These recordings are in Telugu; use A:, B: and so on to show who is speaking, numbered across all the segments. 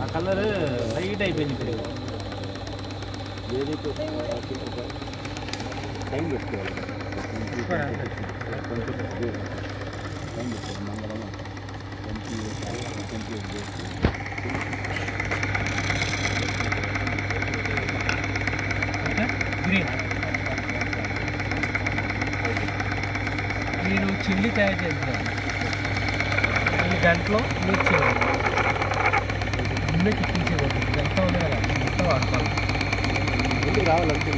A: ఆ కలర్ లైట్ అయిపోయింది ఇప్పుడు.
B: టైం పెట్టుకోవాలి.
A: గ్రీన్ మీరు చిల్లీ తయారు చేస్తున్నారు. ఈ దాంట్లో మీరు చేయాలి. ముందే కిప్పించేవాళ్ళు ఎంత ఉంది కదా మొత్తం వాడుకోవాలి.
B: ముందుకు రావాలంటే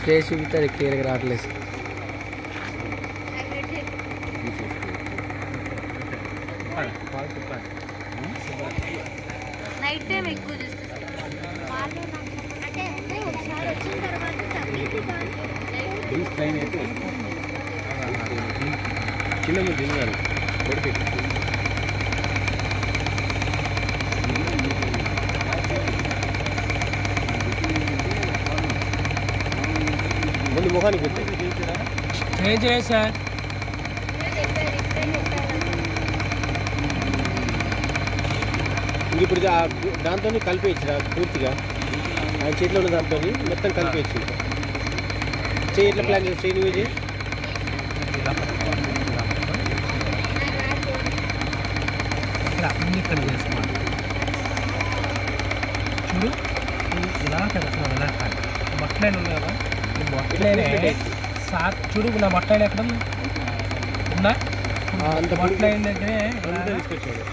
A: ఫ్రెష్ చూపిస్తే క్లియర్గా రావట్లేదు.
C: నైట్ టైం ఎక్కువ చేస్తారు. అంటే ఒకసారి వచ్చిన తర్వాత
B: ట్రైన్ అయితే చిన్న ముందు తిన్నారు కొడుకు ముందు ముఖానికి పెట్టారు.
A: ఏం చేయాలి సార్?
B: ఇంక ఇప్పుడు దాంతో కలిపేయచ్చురా పూర్తిగా. ఆయన చేతిలో ఉన్న దాంతో మొత్తం కలిపేయచ్చు. చేయి ఎట్లా ప్లాన్ చేసి చేయి నువ్వే చేయి.
A: ఇక్కడ చేసుకోవాలి. చూడు ఇలా పెడుతున్నావు. ఇలా కాదు బట్టలైన ఉంది కదా, ఈ బట్టలైన సార్ చూడు. నా బట్టలైన ఎక్కడ ఉందా?
B: అంత
A: బట్టలైన దగ్గరే
B: తీసుకొచ్చాడు.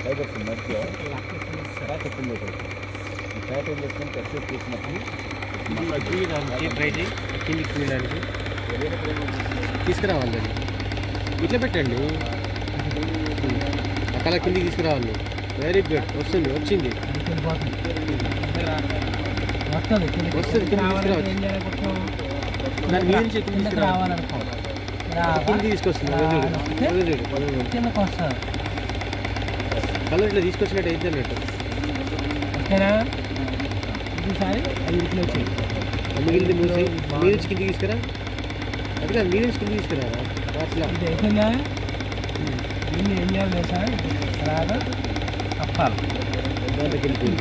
B: ఫైబర్స్ మధ్య ఫ్యాట్ ఎక్కువ ఈ ఫ్యాట్ ఏం చేస్తుంది కష్టం చేసినప్పుడు ట్రై చేయి కిందికి తీయడానికి తీసుకురావాలి. దాన్ని ఇట్లా పెట్టండి. అక్కడ కిందికి తీసుకురావాలి. Very good. వచ్చింది
A: వస్తుంది.
B: దాని మీద నుంచి కిందికి
A: రావాలనుకో,
B: కిందికి తీసుకొస్తుంది.
A: కిందకి వస్తుంది.
B: కలర్ ఇట్లా తీసుకొచ్చినట్టు అయితే అన్నట్టు.
A: ఓకేనా? ఈసారి 5 రూపాయలు వచ్చాయి.
B: మిగిలింది మూసి మీరు నుంచి కిందికి తీసుకురా. అది కాదు, మీరు నుంచి కిందికి తీసుకురా. అట్లా
A: ఇది అయిపోయిందా? దీన్ని ఏం చేయాలి సార్? అలాగా కప్పాలి.
B: దాంట్లోకి వెళ్ళిపోయింది.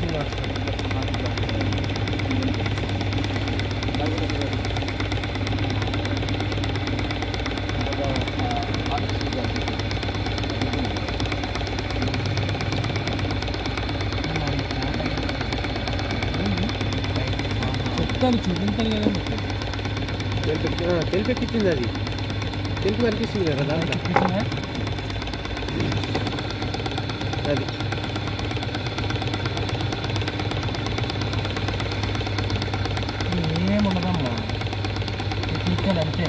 A: చెప్తాను, చూపించాలి కదా.
B: తెలిపెక్కించింది. అది తెలుపు కనిపిస్తుంది కదా దాంట్లో. అది
A: ఏముండదమ్మా, చూపించాలి అంతే.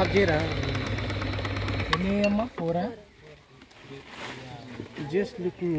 B: ఆఫ్ చేయరా?
A: ఎన్ని అమ్మా? 4
B: జస్ట్ లుకింగ్.